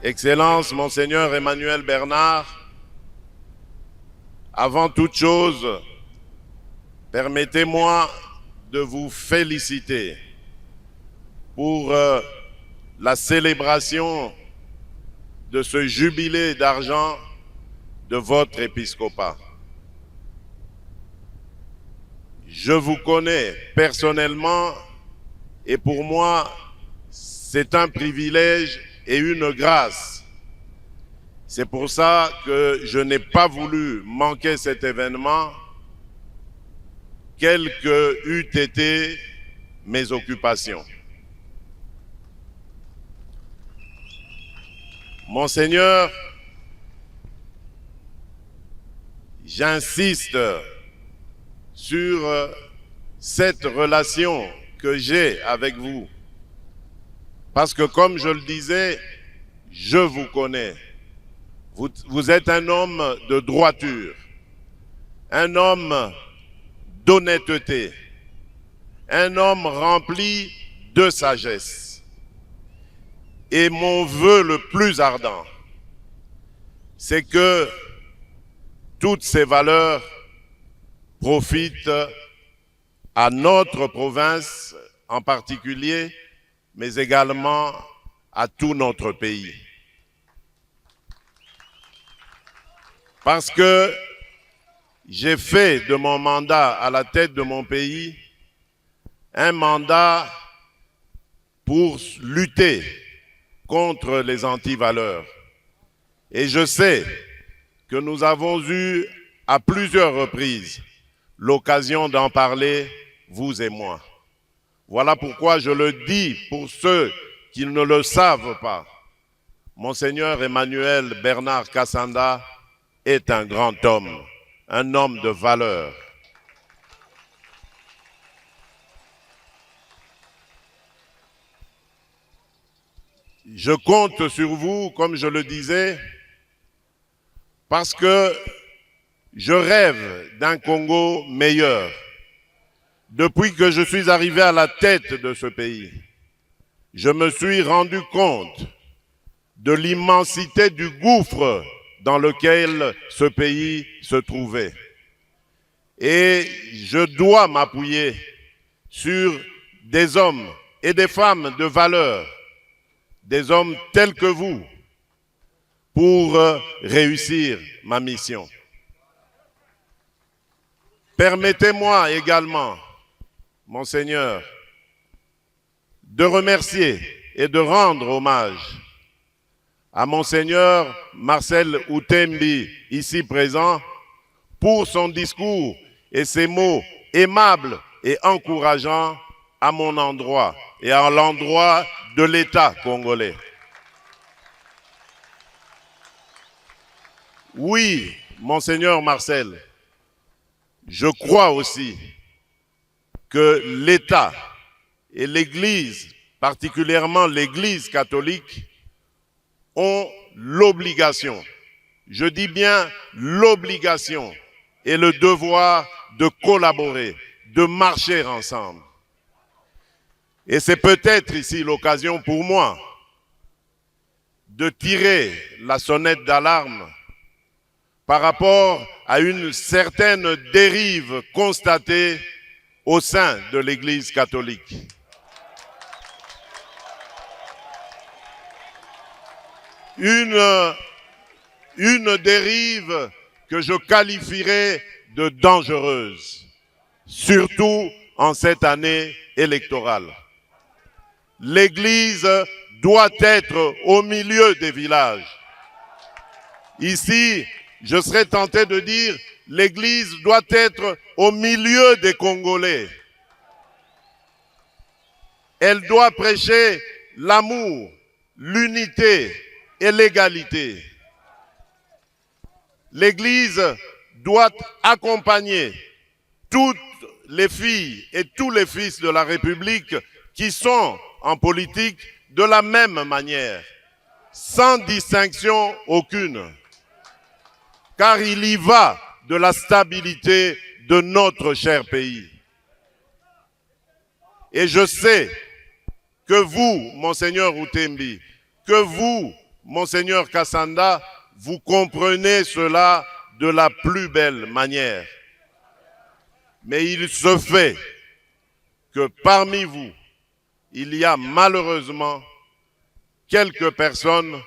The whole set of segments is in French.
Excellence, Monseigneur Emmanuel Bernard, avant toute chose, permettez-moi de vous féliciter pour la célébration de ce jubilé d'argent de votre épiscopat. Je vous connais personnellement et pour moi, c'est un privilège et une grâce. C'est pour ça que je n'ai pas voulu manquer cet événement, quelles que eussent été mes occupations. Monseigneur, j'insiste sur cette relation que j'ai avec vous. Parce que comme je le disais, je vous connais. Vous êtes un homme de droiture, un homme d'honnêteté, un homme rempli de sagesse. Et mon vœu le plus ardent, c'est que toutes ces valeurs profitent à notre province en particulier, mais également à tout notre pays. Parce que j'ai fait de mon mandat à la tête de mon pays un mandat pour lutter contre les antivaleurs. Et je sais que nous avons eu à plusieurs reprises l'occasion d'en parler, vous et moi. Voilà pourquoi je le dis pour ceux qui ne le savent pas. Monseigneur Emmanuel Bernard Kassanda est un grand homme, un homme de valeur. Je compte sur vous, comme je le disais, parce que je rêve d'un Congo meilleur. Depuis que je suis arrivé à la tête de ce pays, je me suis rendu compte de l'immensité du gouffre dans lequel ce pays se trouvait. Et je dois m'appuyer sur des hommes et des femmes de valeur, des hommes tels que vous, pour réussir ma mission. Permettez-moi également, Monseigneur, de remercier et de rendre hommage à Monseigneur Marcel Outembi, ici présent, pour son discours et ses mots aimables et encourageants à mon endroit et à l'endroit de l'État congolais. Oui, Monseigneur Marcel, je crois aussi que l'État et l'Église, particulièrement l'Église catholique, ont l'obligation, je dis bien l'obligation et le devoir de collaborer, de marcher ensemble. Et c'est peut-être ici l'occasion pour moi de tirer la sonnette d'alarme par rapport à une certaine dérive constatée au sein de l'Église catholique. Une dérive que je qualifierais de dangereuse, surtout en cette année électorale. L'Église doit être au milieu des villages. Ici, je serais tenté de dire, l'Église doit être au milieu des Congolais. Elle doit prêcher l'amour, l'unité et l'égalité. L'Église doit accompagner toutes les filles et tous les fils de la République qui sont en politique de la même manière, sans distinction aucune. Car il y va de la stabilité de notre cher pays. Et je sais que vous, Monseigneur Outembi, que vous, Monseigneur Kassanda, vous comprenez cela de la plus belle manière. Mais il se fait que parmi vous, il y a malheureusement quelques personnes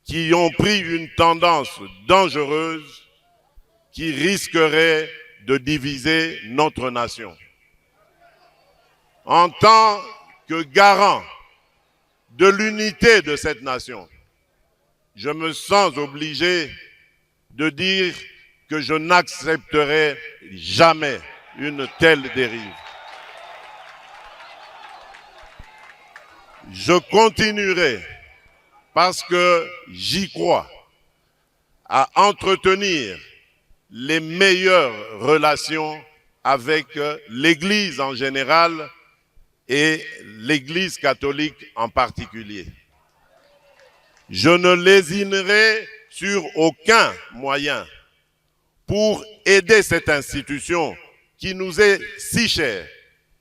qui ont pris une tendance dangereuse qui risquerait de diviser notre nation. En tant que garant de l'unité de cette nation, je me sens obligé de dire que je n'accepterai jamais une telle dérive. Je continuerai, parce que j'y crois, à entretenir les meilleures relations avec l'Église en général et l'Église catholique en particulier. Je ne lésinerai sur aucun moyen pour aider cette institution qui nous est si chère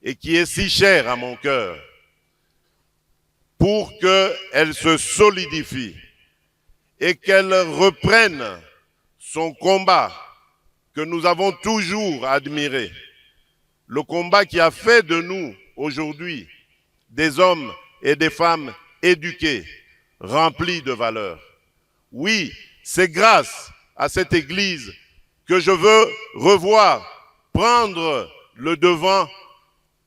et qui est si chère à mon cœur, pour qu'elle se solidifie et qu'elle reprenne son combat que nous avons toujours admiré, le combat qui a fait de nous aujourd'hui des hommes et des femmes éduqués, remplis de valeurs. Oui, c'est grâce à cette Église que je veux revoir, prendre le devant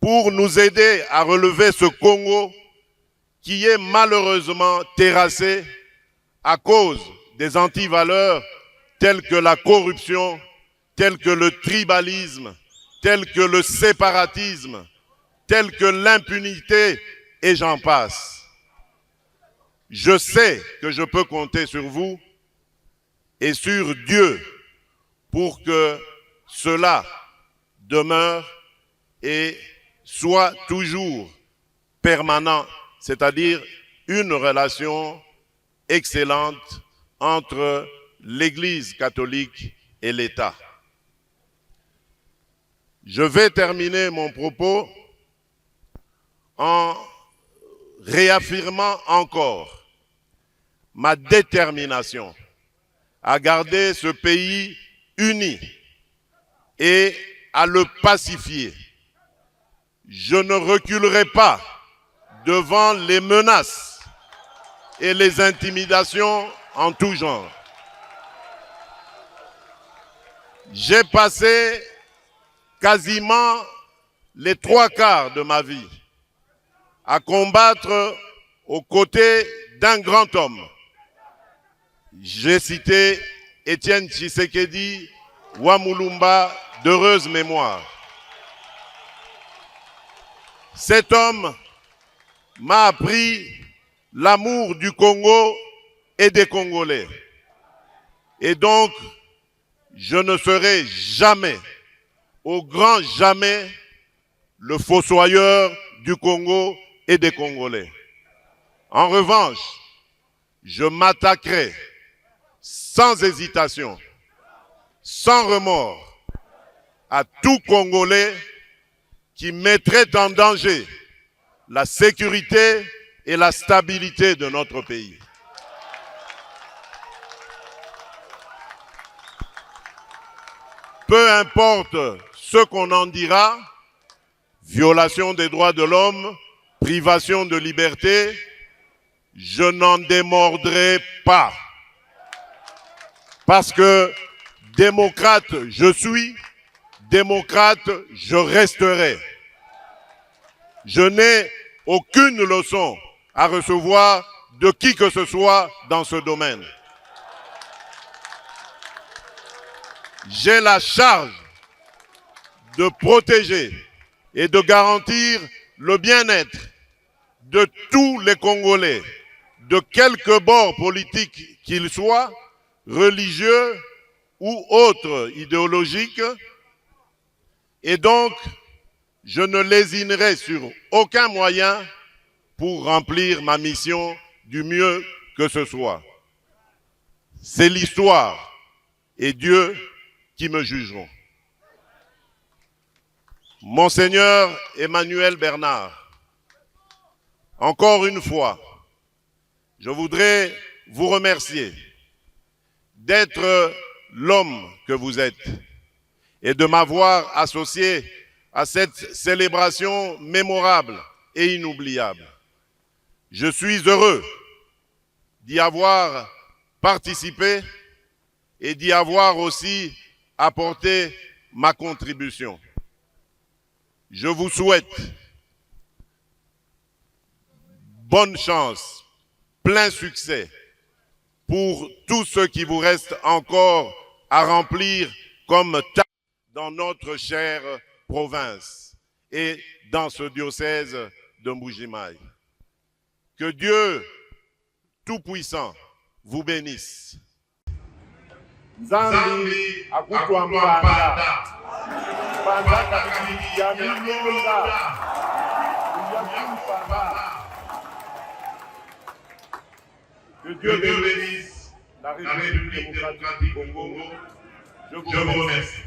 pour nous aider à relever ce Congo qui est malheureusement terrassé à cause des antivaleurs telles que la corruption, telles que le tribalisme, telles que le séparatisme, telles que l'impunité, et j'en passe. Je sais que je peux compter sur vous et sur Dieu pour que cela demeure et soit toujours permanent, c'est-à-dire une relation excellente entre l'Église catholique et l'État. Je vais terminer mon propos en réaffirmant encore ma détermination à garder ce pays uni et à le pacifier. Je ne reculerai pas devant les menaces et les intimidations en tout genre. J'ai passé quasiment les 3/4 de ma vie à combattre aux côtés d'un grand homme. J'ai cité Étienne Tshisekedi Wamulumba, d'heureuse mémoire. Cet homme m'a appris l'amour du Congo et des Congolais. Et donc, je ne serai jamais, au grand jamais, le fossoyeur du Congo et des Congolais. En revanche, je m'attaquerai sans hésitation, sans remords, à tout Congolais qui mettrait en danger la sécurité et la stabilité de notre pays. Peu importe ce qu'on en dira, violation des droits de l'homme, privation de liberté, je n'en démordrai pas. Parce que démocrate je suis, démocrate je resterai. Je n'ai aucune leçon à recevoir de qui que ce soit dans ce domaine. J'ai la charge de protéger et de garantir le bien-être de tous les Congolais, de quelque bord politique qu'ils soient, religieux ou autres idéologiques. Et donc, je ne lésinerai sur aucun moyen pour remplir ma mission du mieux que ce soit. C'est l'histoire et Dieu qui me jugeront. Monseigneur Emmanuel Bernard, encore une fois, je voudrais vous remercier d'être l'homme que vous êtes et de m'avoir associé à cette célébration mémorable et inoubliable. Je suis heureux d'y avoir participé et d'y avoir aussi apporté ma contribution. Je vous souhaite bonne chance, plein succès pour tout ce qui vous reste encore à remplir comme tâche dans notre chère province et dans ce diocèse de Mbuji-Mayi. Que Dieu Tout-Puissant vous bénisse. Nzambi akutwa mpanda mpanda kabili ya milonga ya mpanda. Que Dieu bénisse la République démocratique du Congo. Je vous remercie.